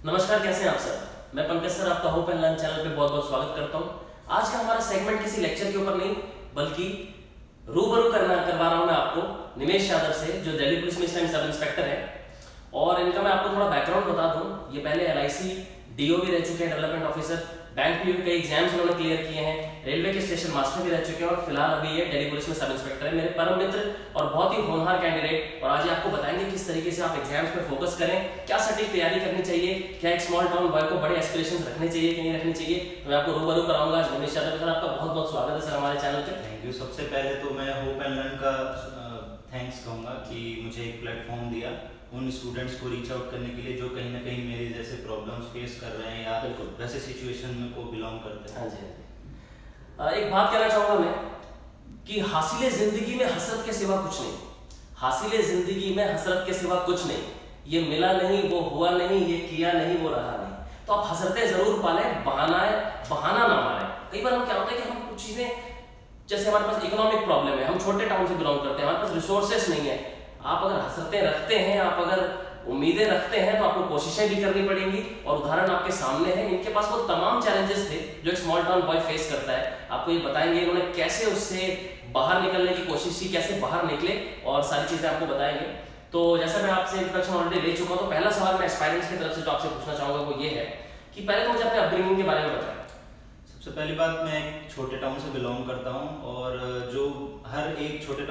नमस्कार, कैसे हैं आप सर। मैं पंकज सर आपका होप एंड लर्न चैनल पे बहुत बहुत स्वागत करता हूं। आज का हमारा सेगमेंट किसी लेक्चर के ऊपर नहीं बल्कि रूबरू करवा रहा हूं मैं आपको निमेश यादव से, जो दिल्ली पुलिस में इस टाइम सब इंस्पेक्टर है। और इनका मैं आपको थोड़ा बैकग्राउंड बता दूं। ये पहले LIC DO भी रह चुके हैं, डेवलपमेंट ऑफिसर, बैंक में भी कई एग्जाम्स उन्होंने क्लियर किए हैं, रेलवे के स्टेशन मास्टर भी रह चुके हैं और फिलहाल अभी ये दिल्ली पुलिस में सब इंस्पेक्टर है। मेरे परम मित्र और बहुत ही होनहार कैंडिडेट। और आज ये आपको बताएंगे किस तरीके से आप एग्जाम्स पे फोकस करें, क्या सटीक तैयारी करनी चाहिए, क्या एक स्मॉल टाउन बॉय को बड़े एस्पिरेशंस रखने चाहिए कि नहीं रखनी चाहिए। तो मैं आपको रूबरू कराऊंगा आज निमेश यादव सर। आपका बहुत बहुत स्वागत है सर हमारे चैनल पे। Thank you. सबसे पहले तो मैं होप एंड लर्न का थैंक्स कहूँगा कि मुझे एक प्लेटफॉर्म दिया उन स्टूडेंट्स को रीच आउट करने के लिए जो कहीं ना कहीं मेरे जैसे प्रॉब्लम्स फेस कर रहे हैं या वैसे सिचुएशन में को बिलोंग करते हैं। हाँ जी। एक बात कहना चाहूँगा मैं कि हासिले ज़िंदगी में हसरत के सिवा कुछ नहीं। हासिले ज़िंदगी में हसरत के सिवा कुछ नहीं। ये मिला नहीं, वो हुआ नहीं, ये किया नहीं, वो रहा नहीं। तो आप हसरतें ज़रूर पालें, बहाना ना मारें। कई बार हम क्या होता है कि हम कुछ चीज़ें, जैसे हमारे पास इकोनॉमिक प्रॉब्लम है, हम छोटे टाउन से बिलोंग करते हैं, हमारे पास रिसोर्सेस नहीं है। आप अगर हसरतें रखते हैं, आप अगर उम्मीदें रखते हैं, तो आपको कोशिशें भी करनी पड़ेंगी। और उदाहरण आपके सामने है, इनके पास वो तमाम चैलेंजेस थे जो एक स्मॉल टाउन बॉय फेस करता है। आपको ये बताएंगे इन्होंने कैसे उससे बाहर निकलने की कोशिश की, कैसे बाहर निकले, और सारी चीजें आपको बताएंगे। तो जैसा मैं आपसे इंट्रोडक्शन ऑलरेडी ले चुका हूं, तो पहला सवाल मैं एस्पायरेंट्स की तरफ से जो आपसे पूछना चाहूंगा वो ये है कि पहले तो मुझे अपने अपब्रिंगिंग के बारे में बताएं। सबसे पहली बात, मैं एक छोटे टाउन से बिलोंग करता हूं और जो हर एक छोटे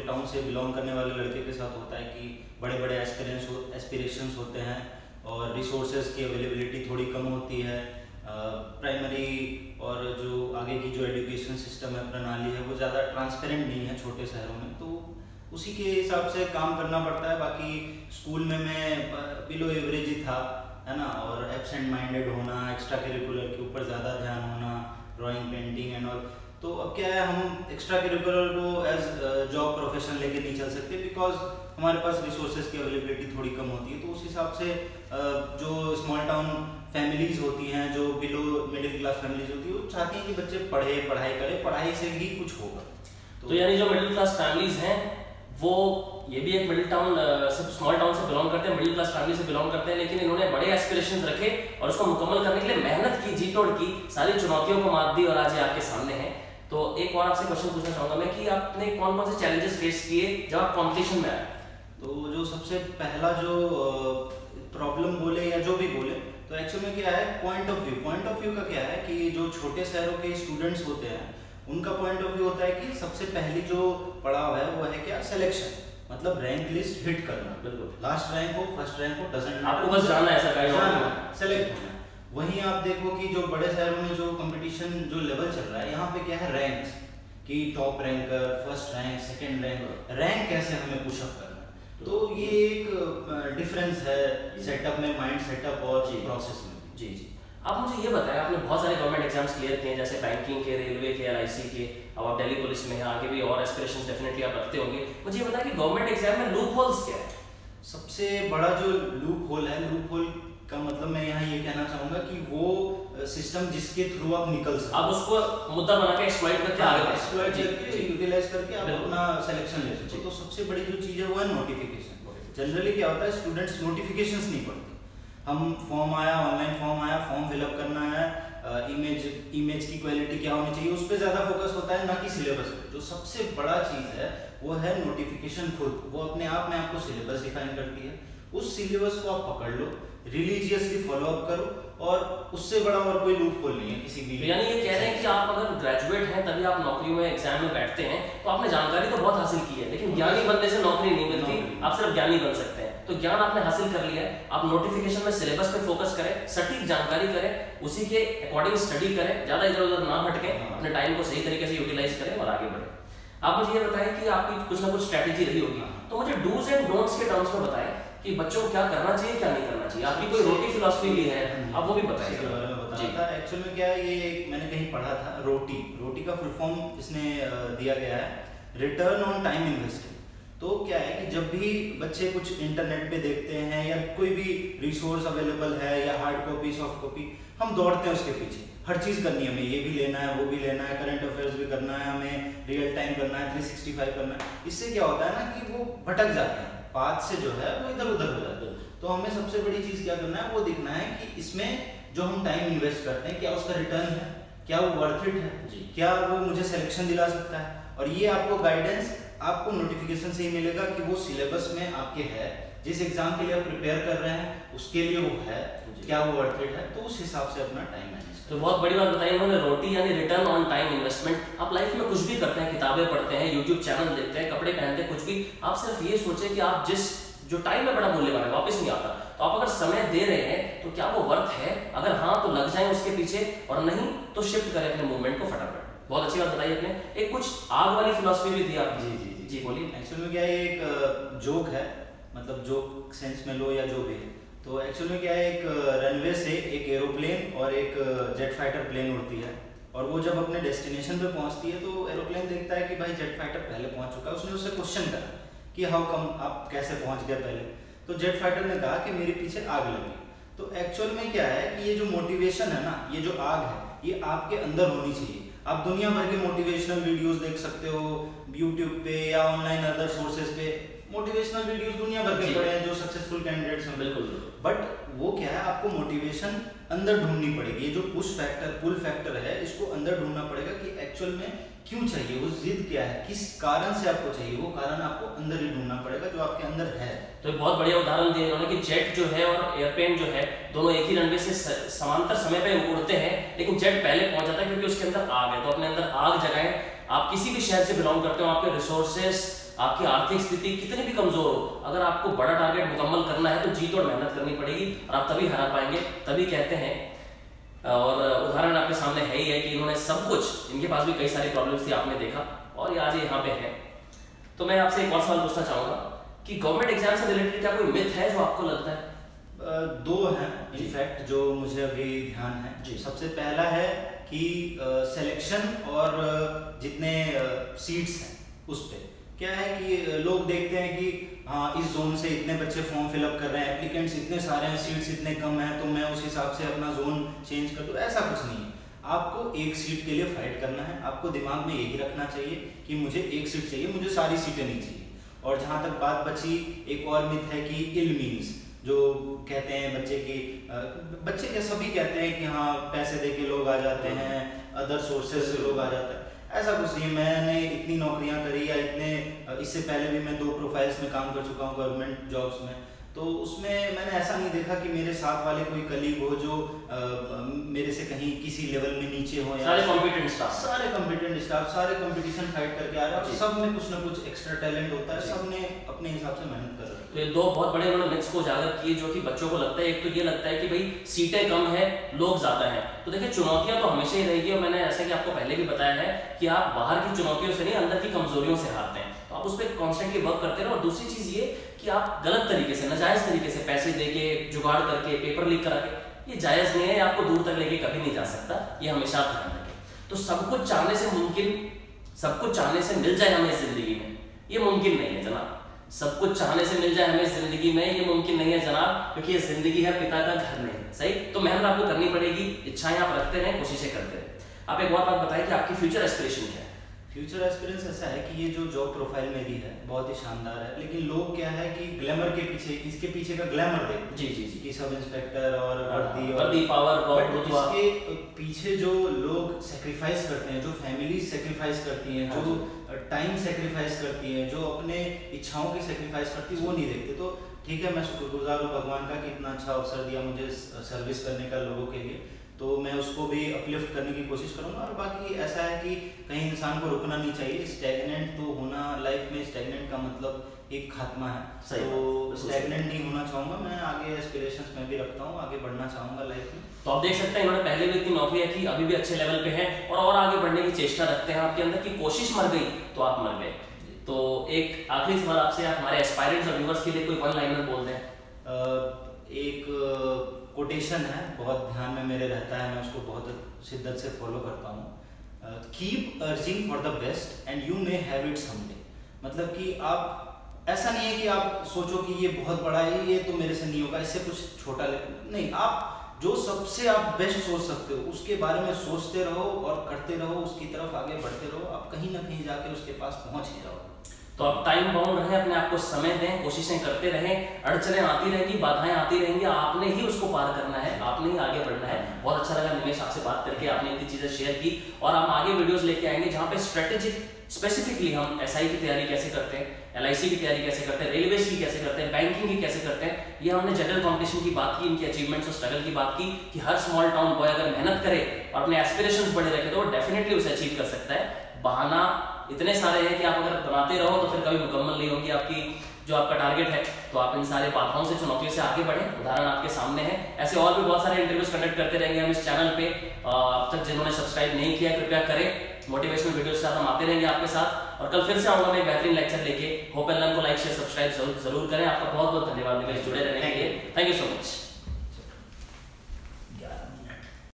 टाउन से बिलोंग करने वाले लड़के के साथ होता है कि बड़े बड़े एस्पिरेशंस होते हैं और रिसोर्सेज की अवेलेबिलिटी थोड़ी कम होती है। प्राइमरी और जो आगे की जो एजुकेशन सिस्टम है, प्रणाली है, वो ज़्यादा ट्रांसपेरेंट नहीं है छोटे शहरों में। तो उसी के हिसाब से काम करना पड़ता है। बाकी स्कूल में मैं बिलो एवरेज ही था, है ना। और एब्सेंट माइंडेड होना, एक्स्ट्रा करिकुलर के ऊपर ज़्यादा ध्यान होना, ड्राइंग, पेंटिंग एंड ऑल। तो अब क्या है, हम एक्स्ट्रा करिकुलर को एज जॉब प्रोफेशन लेके नहीं चल सकते बिकॉज हमारे पास रिसोर्सेज की अवेलेबिलिटी थोड़ी कम होती है। तो उस हिसाब से जो स्मॉल टाउन फैमिलीज होती हैं, जो बिलो मिडिल क्लास फैमिलीज होती है, वो चाहती हैं कि बच्चे पढ़ाई करें, पढ़ाई से ही कुछ होगा। तो यानी जो मिडिल क्लास फैमिलीज हैं वो ये भी एक मिडिल टाउन से स्मॉल टाउन से बिलोंग करते हैं, मिडिल क्लास फैमिली से बिलोंग करते हैं, लेकिन इन्होंने बड़े एस्पिरेशंस रखे और उसको मुकम्मल करने के लिए मेहनत की, जी तोड़ की, सारी चुनौतियों को मात दी और आज ये आपके सामने है। तो एक और आपसे क्वेश्चन पूछना चाहूंगा मैं कि आपने कौन कौन से चैलेंजेस फेस किए जब आप कॉम्पिटिशन में आए। तो जो सबसे पहला जो प्रॉब्लम बोले या जो भी बोले, तो एक्चुअली में क्या है, पॉइंट ऑफ व्यू का क्या है कि जो छोटे शहरों के स्टूडेंट्स होते हैं उनका पॉइंट ऑफ व्यू होता है कि सबसे पहली जो पड़ाव है वो है क्या, सिलेक्शन, मतलब रैंक लिस्ट हिट करना। बिल्कुल, लास्ट रैंक हो, फर्स्ट रैंक हो, डजंट मैटर, आपको बस जाना है, ऐसा कहीं सेलेक्ट होना। वहीं आप देखो कि जो बड़े शहरों में जो कंपटीशन जो लेवल चल रहा है, यहाँ पे क्या है, रैंक्स कि top ranker, first rank, second rank कैसे हमें पुशअप करना है। तो ये एक डिफरेंस है सेटअप में, माइंड सेटअप और प्रोसेस में। जी। आप मुझे ये बताएं, आपने बहुत सारे गवर्नमेंट एग्जाम्स क्लियर किए हैं, जैसे बैंकिंग के, रेलवे के, LIC के, अब आप दिल्ली पुलिस में हैं, आगे भी और एस्पिरेशंस डेफिनेटली आप रखते होंगे। मुझे ये बताएं कि गवर्नमेंट एग्जाम में लूप होल्स क्या है। सबसे बड़ा जो लूप होल है, लूप होल का मतलब मैं यहाँ ये कहना चाहूँगा कि वो सिस्टम जिसके थ्रू आप निकल सकते, आप उसको मुद्दा बना के एक्सप्लॉइट करके यूटिलाइज करके आप अपना सिलेक्शन ले सकते। तो सबसे बड़ी जो चीज़ है वो है नोटिफिकेशन। जनरली क्या होता है, स्टूडेंट्स नोटिफिकेशंस नहीं पढ़ते। हम फॉर्म आया, ऑनलाइन फॉर्म आया, फॉर्म फिलअप करना है, इमेज की क्वालिटी क्या होनी चाहिए, उस पर ज़्यादा फोकस होता है, ना कि सिलेबस पे। जो सबसे बड़ा चीज़ है वो है नोटिफिकेशन खुद, वो अपने आप में आपको सिलेबस डिफाइन करती है। उस सिलेबस को आप पकड़ लो, रिलीजियसली फॉलो अप करो, और उससे बड़ा और कोई लूप होल नहीं है किसी भी। यानी ये कह रहे हैं कि आप अगर ग्रेजुएट हैं तभी आप नौकरी में, एग्जाम में बैठते हैं, तो आपने जानकारी तो बहुत हासिल की है, लेकिन ज्ञानी बनने से नौकरी नहीं मिलती, आप सिर्फ ज्ञानी बन सकते हैं। तो ज्ञान आपने हासिल कर लिया है, आप नोटिफिकेशन में सिलेबस पे फोकस करें, सटीक जानकारी करें, उसी के अकॉर्डिंग स्टडी करें, ज़्यादा इधर उधर ना भटके, अपने टाइम को सही तरीके से यूटिलाइज करें और आगे बढ़ें। आप मुझे ये बताएं कि आपकी कुछ ना कुछ स्ट्रैटेजी रही होगी, तो मुझे डूज एंड डोंट्स के टर्म्स में बताएं कि बच्चों को क्या करना चाहिए, क्या नहीं करना चाहिए। आपकी कोई रोटी फिलॉसफी भी है, आप वो भी बताइए। एक्चुअल में क्या है, ये मैंने कहीं पढ़ा था, रोटी का फुल फॉर्म इसने दिया गया है, रिटर्न ऑन टाइम इन्वेस्टेड। तो क्या है कि जब भी बच्चे कुछ इंटरनेट पे देखते हैं या कोई भी रिसोर्स अवेलेबल है या हार्ड कॉपी, सॉफ्ट कॉपी, हम दौड़ते हैं उसके पीछे। हर चीज़ करनी है हमें, ये भी लेना है, वो भी लेना है, करंट अफेयर्स भी करना है, हमें रियल टाइम करना है, 365 करना है। इससे क्या होता है ना कि वो भटक जाते हैं, पाथ से जो है वो इधर उधर हो जाता है। तो हमें सबसे बड़ी चीज क्या करना है, वो देखना है कि इसमें जो हम टाइम इन्वेस्ट करते हैं क्या उसका रिटर्न है, क्या वो वर्थ इट है, क्या वो मुझे सिलेक्शन दिला सकता है। और ये आपको गाइडेंस आपको नोटिफिकेशन से ही मिलेगा कि वो सिलेबस में आपके है, जिस एग्जाम के लिए आप प्रिपेयर कर रहे हैं उसके लिए वो है, क्या वो वर्थ इट है, तो उस हिसाब से अपना टाइम मैनेज। तो बहुत बड़ी बात बताई उन्होंने, रोटी यानी रिटर्न ऑन टाइम इन्वेस्टमेंट। आप लाइफ में कुछ भी करते हैं, किताबें पढ़ते हैं, यूट्यूब चैनल देखते हैं, कपड़े पहनते हैं, कुछ भी, आप सिर्फ ये सोचें कि आप जिस जो टाइम है बड़ा मूल्यवान है, वापस नहीं आता। तो आप अगर समय दे रहे हैं तो क्या वो वर्थ है, अगर हाँ तो लग जाए उसके पीछे, और नहीं तो शिफ्ट करें अपने मूवमेंट को फटाफट। बहुत अच्छी बात बताई आपने। एक कुछ आग वाली फिलॉसफी भी थी आप। जी बोलिए। एक्चुअली में क्या है, एक जोक है, मतलब जोक सेंस में लो या जो भी है। तो एक्चुअली में क्या है, एक रनवे से एक एरोप्लेन और एक जेट फाइटर प्लेन उड़ती है, और वो जब अपने डेस्टिनेशन पे पहुंचती है तो एरोप्लेन देखता है कि भाई जेट फाइटर पहले पहुंच चुका है। उसने उससे क्वेश्चन करा कि हाउ कम, आप कैसे पहुंच गए पहले। तो जेट फाइटर ने कहा कि मेरे पीछे आग लगी। तो एक्चुअल में क्या है कि ये जो मोटिवेशन है ना, ये जो आग है, ये आपके अंदर होनी चाहिए। आप दुनिया भर के मोटिवेशनल वीडियोस देख सकते हो यूट्यूब पे या ऑनलाइन अदर सोर्सेज पे, मोटिवेशनल वीडियोस दुनिया भर के पड़े हैं जो सक्सेसफुल कैंडिडेट्स हैं। बिल्कुल। बट वो क्या है, आपको मोटिवेशन अंदर ढूंढनी पड़ेगी। ये जो पुश फैक्टर पुल फैक्टर है, इसको अंदर ढूंढना पड़ेगा कि एक्चुअल में क्यों चाहिए, वो जिद क्या है, किस कारण से आपको चाहिए, वो कारण आपको अंदर ही ढूंढना पड़ेगा जो आपके अंदर है। तो एक बहुत बढ़िया उदाहरण दिया इन्होंने कि जेट जो है और एयरप्लेन जो है, दोनों एक ही रनवे से समांतर समय पे उड़ते हैं, लेकिन जेट पहले पहुंच जाता है क्योंकि उसके अंदर आग है। तो अपने अंदर आग जगाएं। आप किसी भी शहर से बिलोंग करते हो, आपके रिसोर्सेस, आपकी आर्थिक स्थिति कितनी भी कमजोर हो, अगर आपको बड़ा टारगेट मुकम्मल करना है तो जी तोड़ मेहनत करनी पड़ेगी, और आप तभी हरा पाएंगे। तभी कहते हैं, और उदाहरण आपके सामने है ही है कि इन्होंने सब कुछ, इनके पास भी कई सारी प्रॉब्लम्स थी, आपने देखा, और ये आज यहाँ पे है। तो मैं आपसे एक और सवाल पूछना चाहूंगा कि गवर्नमेंट एग्जाम से रिलेटेड क्या कोई मिथ है जो आपको लगता है? दो हैं इनफैक्ट जो मुझे अभी ध्यान है जी। सबसे पहला है कि सिलेक्शन और जितने सीट्स हैं उस पे क्या है कि लोग देखते हैं कि हाँ इस जोन से इतने बच्चे फॉर्म फिलअप कर रहे हैं, एप्लीकेंट्स इतने सारे हैं, सीट्स इतने कम हैं, तो मैं उस हिसाब से अपना जोन चेंज कर दूँ। ऐसा कुछ नहीं है। आपको एक सीट के लिए फाइट करना है। आपको दिमाग में यही रखना चाहिए कि मुझे एक सीट चाहिए, मुझे सारी सीटें नहीं चाहिए। और जहाँ तक बात बची, एक और मिथ है कि इल मीन्स, जो कहते हैं बच्चे के सभी कहते हैं कि हाँ पैसे दे के लोग आ जाते हैं, अदर सोर्सेज से लोग आ जाते हैं। ऐसा कुछ नहीं। मैंने इतनी नौकरियां करी या इससे पहले भी मैं 2 प्रोफाइल्स में काम कर चुका हूँ गवर्नमेंट जॉब्स में, तो उसमें मैंने ऐसा नहीं देखा कि मेरे साथ वाले कोई कलीग हो जो मेरे से कहीं किसी लेवल में नीचे हो। सारे कॉम्पिटेंट स्टाफ, सारे कंपटीशन फाइट करके आ रहे हैं, और सब में कुछ ना कुछ एक्स्ट्रा टैलेंट होता है, सब ने अपने हिसाब से मेहनत कर रहे हैं। तो ये 2 बहुत बड़े उन्होंने मिथ्स को उजागर किए जो कि बच्चों को लगता है। एक तो ये लगता है कि भाई सीटें कम है, लोग ज्यादा हैं। तो देखिए चुनौतियां तो हमेशा ही रहेगी, और मैंने ऐसा कि आपको पहले भी बताया है कि आप बाहर की चुनौतियों से नहीं, अंदर की कमजोरियों से हारते हैं। तो आप उस पर कॉन्स्टेंटली वर्क करते रहो। और दूसरी चीज ये कि आप गलत तरीके से, नाजायज तरीके से पैसे देके, जुगाड़ करके, पेपर लीक करा के, ये जायज नहीं है, आपको दूर तक लेके कभी नहीं जा सकता। ये हमेशा आप ध्यान रखें। तो सब कुछ चाहने से सब कुछ चाहने से मिल जाए हमें जिंदगी में, ये मुमकिन नहीं है जनाब। सब कुछ चाहने से मिल जाए हमें जिंदगी में, ये मुमकिन नहीं है जनाब, क्योंकि ये जिंदगी है, पिता का घर नहीं। सही? तो मेहनत आपको करनी पड़ेगी, इच्छाएं आप रखते रहें, कोशिशें करते रहें। आप एक और बात बताइए कि आपकी फ्यूचर एस्पिरेशन क्या है? फ्यूचर एस्पिरेंस ऐसा है कि ये जो जॉब प्रोफाइल मेरी है बहुत ही शानदार है, लेकिन लोग क्या है कि ग्लैमर के पीछे, इसके पीछे का ग्लैमर देखते जी कि सब इंस्पेक्टर और वर्दी पावर, इसके पीछे जो लोग सेक्रीफाइस करते हैं, जो फैमिली सेक्रीफाइस करती हैं, जो टाइम सेक्रीफाइस करती हैं, जो अपने इच्छाओं की सेक्रीफाइस करती है, वो नहीं देखते। तो ठीक है, मैं शुक्रगुजार हूँ भगवान का कि इतना अच्छा अवसर दिया मुझे सर्विस करने का लोगों के लिए, तो मैं उसको भी अपलिफ्ट करने की कोशिश करूँगा। और बाकी ऐसा है कि कहीं इंसान को रुकना नहीं चाहिए। स्टैग्नेंट तो होना लाइफ में, स्टैग्नेंट का मतलब एक खात्मा है। तो स्टैग्नेंट नहीं होना चाहूँगा मैं, आगे एस्पिरेशंस मैं भी रखता हूँ, आगे बढ़ना चाहूँगा लाइफ में। तो आप देख सकते हैं इन्होंने पहले भी इतनी नौकरियां की, अभी भी अच्छे लेवल पे हैं, और आगे बढ़ने की चेष्टा रखते हैं। आपके अंदर की कोशिश मर गई तो आप मर गए। तो एक आखिरी सवाल आपसे, आप हमारे एस्पायरेंट्स और व्यूअर्स के लिए कोई 1 लाइनर बोल दें। एक कोटेशन है, बहुत ध्यान में मेरे रहता है, मैं उसको बहुत शिद्दत से फॉलो करता हूँ। Keep urging for the best and you may have it someday. मतलब कि आप ऐसा नहीं है कि आप सोचो कि ये बहुत बड़ा है, ये तो मेरे से नहीं होगा, इससे कुछ छोटा नहीं। आप जो सबसे आप बेस्ट सोच सकते हो उसके बारे में सोचते रहो और करते रहो, उसकी तरफ आगे बढ़ते रहो, आप कहीं ना कहीं जाके उसके पास पहुंच ही जाओ। तो आप टाइम बाउंड रहें, अपने आप को समय दें, कोशिशें करते रहें, अड़चनें आती रहेंगी, बाधाएं आती रहेंगी, आपने ही उसको पार करना है, आपने ही आगे बढ़ना है। बहुत अच्छा लगा निमेश आपसे बात करके, आपने इतनी चीजें शेयर की, और हम आगे वीडियोस लेके आएंगे जहाँ पे स्ट्रेटेजिक स्पेसिफिकली हम एसआई की तैयारी कैसे करते हैं, एलआईसी की तैयारी कैसे करते हैं, रेलवेज की कैसे करते हैं, बैंकिंग की कैसे करते हैं। ये हमने जनरल कॉम्पिटिशन की बात की, इनकी अचीवमेंट्स और स्ट्रगल की बात की कि हर स्मॉल टाउन बॉय अगर मेहनत करे और अपने एस्पिरेशंस बड़े रखे तो वो डेफिनेटली उसे अचीव कर सकता है। बहाना इतने सारे हैं कि आप अगर बनाते रहो तो फिर कभी मुकम्मल नहीं होगी आपकी जो आपका टारगेट है। तो आप इन सारे बाधाओं से, चुनौतियों से आगे बढ़ें, उदाहरण आपके सामने है। ऐसे और भी बहुत सारे इंटरव्यूज कंडक्ट करते रहेंगे हम इस चैनल पे। अब तक जिन्होंने सब्सक्राइब नहीं किया कृपया करें। मोटिवेशनल वीडियोस के साथ हम आते रहेंगे आपके साथ, और कल फिर से आऊंगा मैं एक बेहतरीन लेक्चर लेके। होप एंड लर्न को लाइक शेयर सब्सक्राइब जरूर करें। आपका बहुत बहुत धन्यवाद जुड़े रहने के लिए। Thank you so much.